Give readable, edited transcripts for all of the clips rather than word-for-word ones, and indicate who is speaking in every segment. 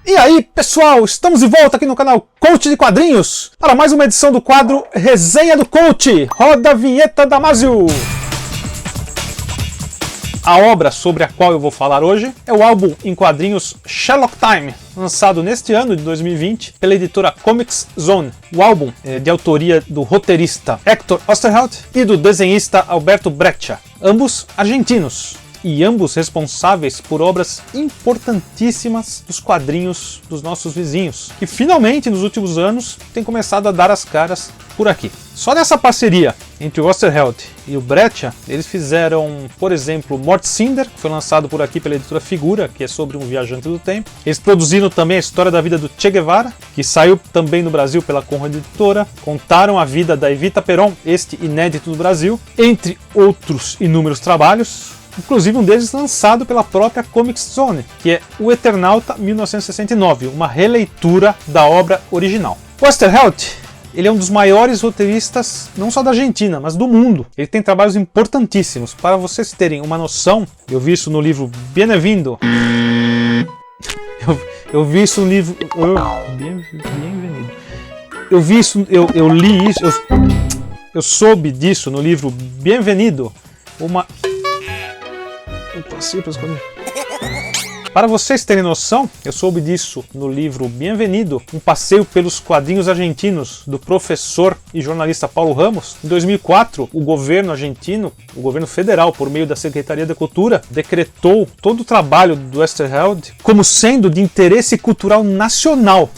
Speaker 1: E aí, pessoal, estamos de volta aqui no canal Coach de Quadrinhos para mais uma edição do quadro Resenha do Coach. Roda a vinheta, Damásio! A obra sobre a qual eu vou falar hoje é o álbum em quadrinhos Sherlock Time, lançado neste ano de 2020 pela editora Comics Zone. O álbum é de autoria do roteirista Hector Osterheld e do desenhista Alberto Breccia, ambos argentinos. E ambos responsáveis por obras importantíssimas dos quadrinhos dos nossos vizinhos, que finalmente nos últimos anos têm começado a dar as caras por aqui. Só nessa parceria entre o Osterheld e o Breccia, eles fizeram, por exemplo, Mort Cinder, que foi lançado por aqui pela editora Figura, que é sobre um viajante do tempo. Eles produziram também a história da vida do Che Guevara, que saiu também no Brasil pela Conrad Editora. Contaram a vida da Evita Peron, este inédito do Brasil, entre outros inúmeros trabalhos. Inclusive um deles lançado pela própria Comics Zone, que é O Eternauta 1969, uma releitura da obra original. O Osterheld, ele é um dos maiores roteiristas, não só da Argentina, mas do mundo. Ele tem trabalhos importantíssimos. Para vocês terem uma noção, eu vi isso no livro Bienvenido. Eu vi isso no livro... Bienvenido. Eu vi isso, eu li isso, eu soube disso no livro Bienvenido, Para vocês terem noção, eu soube disso no livro Bienvenido, um passeio pelos quadrinhos argentinos do professor e jornalista Paulo Ramos. Em 2004, o governo argentino, o governo federal, por meio da Secretaria da Cultura, decretou todo o trabalho do Osterheld como sendo de interesse cultural nacional.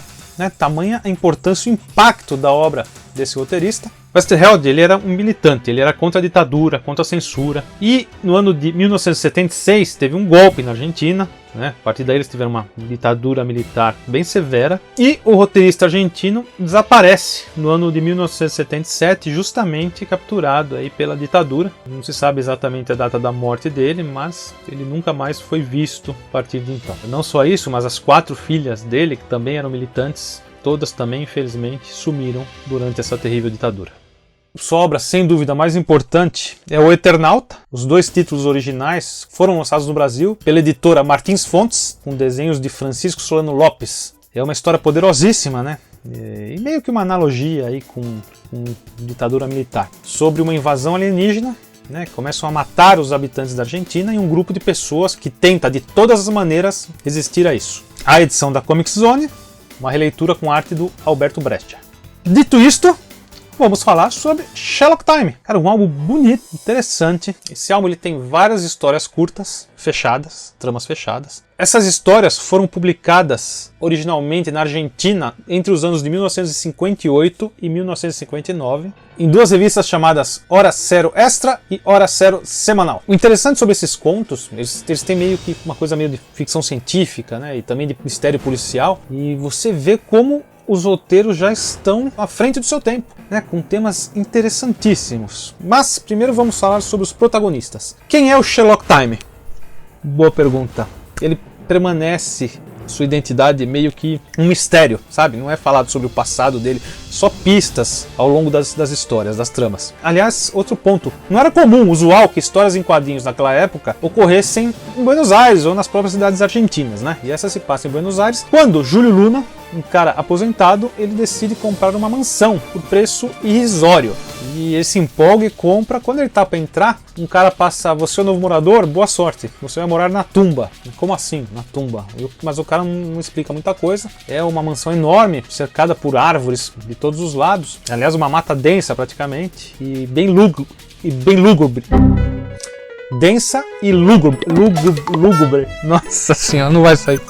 Speaker 1: Tamanha a importância e o impacto da obra desse roteirista. Osterheld, ele era um militante, ele era contra a ditadura, contra a censura. E no ano de 1976 teve um golpe na Argentina, A partir daí eles tiveram uma ditadura militar bem severa. E o roteirista argentino desaparece no ano de 1977, justamente capturado aí pela ditadura. Não se sabe exatamente a data da morte dele, mas ele nunca mais foi visto a partir de então. Não só isso, mas as 4 filhas dele, que também eram militantes, todas também, infelizmente, sumiram durante essa terrível ditadura. Sua obra, sem dúvida, mais importante é O Eternauta. Os 2 títulos originais foram lançados no Brasil pela editora Martins Fontes, com desenhos de Francisco Solano Lopes. É uma história poderosíssima, E meio que uma analogia aí com ditadura militar. Sobre uma invasão alienígena, começam a matar os habitantes da Argentina e um grupo de pessoas que tenta, de todas as maneiras, resistir a isso. A edição da Comics Zone, uma releitura com arte do Alberto Breccia. Dito isto, vamos falar sobre Sherlock Time. Cara, um álbum bonito, interessante. Esse álbum ele tem várias histórias curtas, fechadas, tramas fechadas. Essas histórias foram publicadas originalmente na Argentina entre os anos de 1958 e 1959, em 2 revistas chamadas Hora Zero Extra e Hora Zero Semanal. O interessante sobre esses contos, eles têm meio que uma coisa meio de ficção científica, e também de mistério policial, e você vê como os roteiros já estão à frente do seu tempo, com temas interessantíssimos. Mas primeiro vamos falar sobre os protagonistas. Quem é o Sherlock Time? Boa pergunta. Ele permanece sua identidade meio que um mistério, sabe? Não é falado sobre o passado dele, só pistas ao longo das histórias, das tramas. Aliás, outro ponto, não era comum, usual, que histórias em quadrinhos naquela época ocorressem em Buenos Aires ou nas próprias cidades argentinas, E essa se passa em Buenos Aires, quando Júlio Luna, um cara aposentado, ele decide comprar uma mansão por preço irrisório. E ele se empolga e compra. Quando ele tá para entrar, um cara passa: "Você é o novo morador? Boa sorte, você vai morar na tumba." Como assim, na tumba? Mas o cara não explica muita coisa. É uma mansão enorme, cercada por árvores de todos os lados. Aliás, uma mata densa praticamente, e bem lúgubre. Densa e lúgubre. Nossa senhora, não vai sair.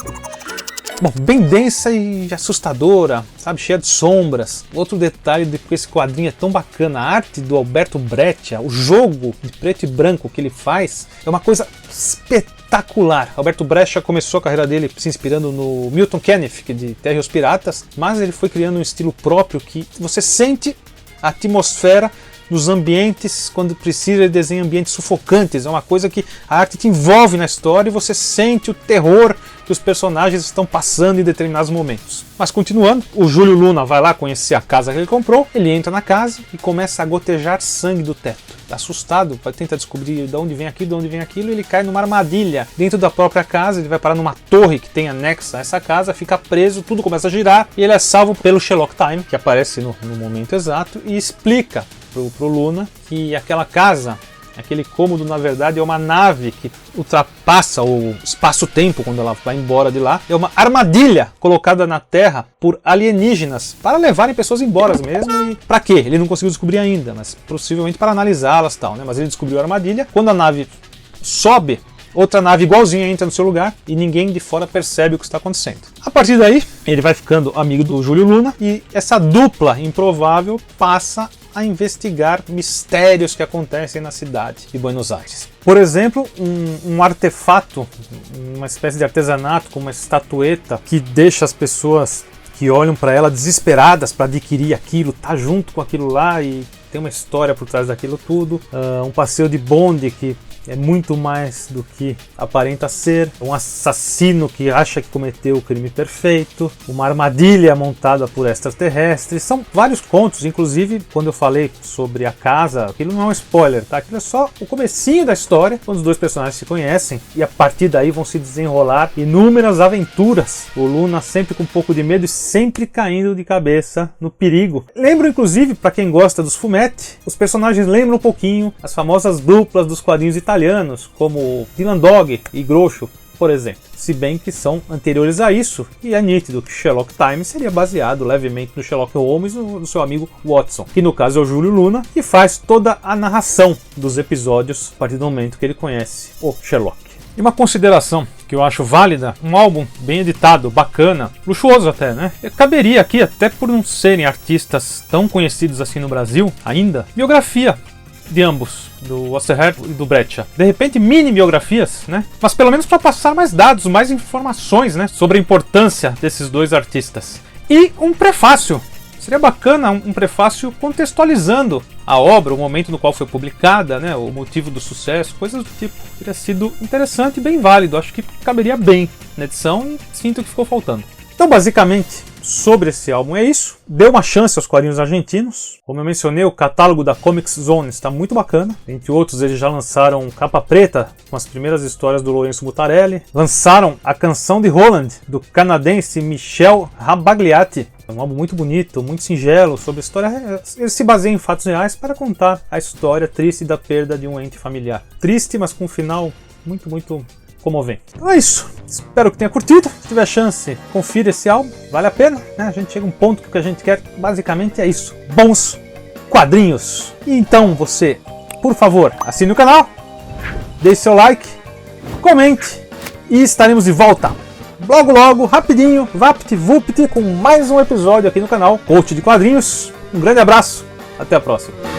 Speaker 1: Bom, bem densa e assustadora, sabe, cheia de sombras. Outro detalhe de que esse quadrinho é tão bacana, a arte do Alberto Breccia, o jogo de preto e branco que ele faz, é uma coisa espetacular. Alberto Breccia começou a carreira dele se inspirando no Milton Caniff, de Terra e os Piratas, mas ele foi criando um estilo próprio que você sente a atmosfera nos ambientes, quando precisa ele desenha ambientes sufocantes, é uma coisa que a arte te envolve na história e você sente o terror que os personagens estão passando em determinados momentos. Mas continuando, o Júlio Luna vai lá conhecer a casa que ele comprou, ele entra na casa e começa a gotejar sangue do teto. Assustado, vai tentar descobrir de onde vem aquilo, e ele cai numa armadilha dentro da própria casa, ele vai parar numa torre que tem anexa a essa casa, fica preso, tudo começa a girar e ele é salvo pelo Sherlock Time, que aparece no momento exato e explica pro Luna que aquela casa, aquele cômodo, na verdade, é uma nave que ultrapassa o espaço-tempo quando ela vai embora de lá. É uma armadilha colocada na Terra por alienígenas para levarem pessoas embora mesmo. E para quê? Ele não conseguiu descobrir ainda, mas possivelmente para analisá-las e tal, né? Mas ele descobriu a armadilha. Quando a nave sobe, outra nave igualzinha entra no seu lugar e ninguém de fora percebe o que está acontecendo. A partir daí, ele vai ficando amigo do Júlio Luna e essa dupla improvável passa a investigar mistérios que acontecem na cidade de Buenos Aires. Por exemplo, um artefato, uma espécie de artesanato com uma estatueta que deixa as pessoas que olham para ela desesperadas para adquirir aquilo, tá junto com aquilo lá e tem uma história por trás daquilo tudo. Um passeio de bonde que é muito mais do que aparenta ser, um assassino que acha que cometeu o crime perfeito, uma armadilha montada por extraterrestres. São vários contos, inclusive quando eu falei sobre a casa, aquilo não é um spoiler, tá? Aquilo é só o comecinho da história, quando os dois personagens se conhecem e a partir daí vão se desenrolar inúmeras aventuras. O Luna sempre com um pouco de medo e sempre caindo de cabeça no perigo. Lembro inclusive, para quem gosta dos fumetti, os personagens lembram um pouquinho as famosas duplas dos quadrinhos italianos, como Dylan Dog e Groucho, por exemplo. Se bem que são anteriores a isso, e é nítido que Sherlock Time seria baseado levemente no Sherlock Holmes do seu amigo Watson, que no caso é o Júlio Luna, que faz toda a narração dos episódios a partir do momento que ele conhece o Sherlock. E uma consideração que eu acho válida, um álbum bem editado, bacana, luxuoso até, né? Caberia aqui, até por não serem artistas tão conhecidos assim no Brasil ainda, biografia de ambos, do Osterheld e do Breccia. De repente, mini biografias, né? Mas pelo menos para passar mais dados, mais informações, né? Sobre a importância desses dois artistas. E um prefácio. Seria bacana um prefácio contextualizando a obra, o momento no qual foi publicada, né? O motivo do sucesso, coisas do tipo. Teria sido interessante e bem válido. Acho que caberia bem na edição e sinto que ficou faltando. Então, basicamente, sobre esse álbum é isso. Dê uma chance aos quadrinhos argentinos. Como eu mencionei, o catálogo da Comics Zone está muito bacana. Entre outros, eles já lançaram Capa Preta, com as primeiras histórias do Lourenço Mutarelli. Lançaram A Canção de Roland, do canadense Michel Rabagliati. É um álbum muito bonito, muito singelo, sobre a história. Ele se baseia em fatos reais para contar a história triste da perda de um ente familiar. Triste, mas com um final muito, muito comovente. Então é isso. Espero que tenha curtido. Se tiver chance, confira esse álbum. Vale a pena, né? A gente chega a um ponto que o que a gente quer basicamente é isso. Bons quadrinhos. E então você, por favor, assine o canal, deixe seu like, comente e estaremos de volta. Logo, logo, rapidinho, vapt-vupt, com mais um episódio aqui no canal Coach de Quadrinhos. Um grande abraço, até a próxima.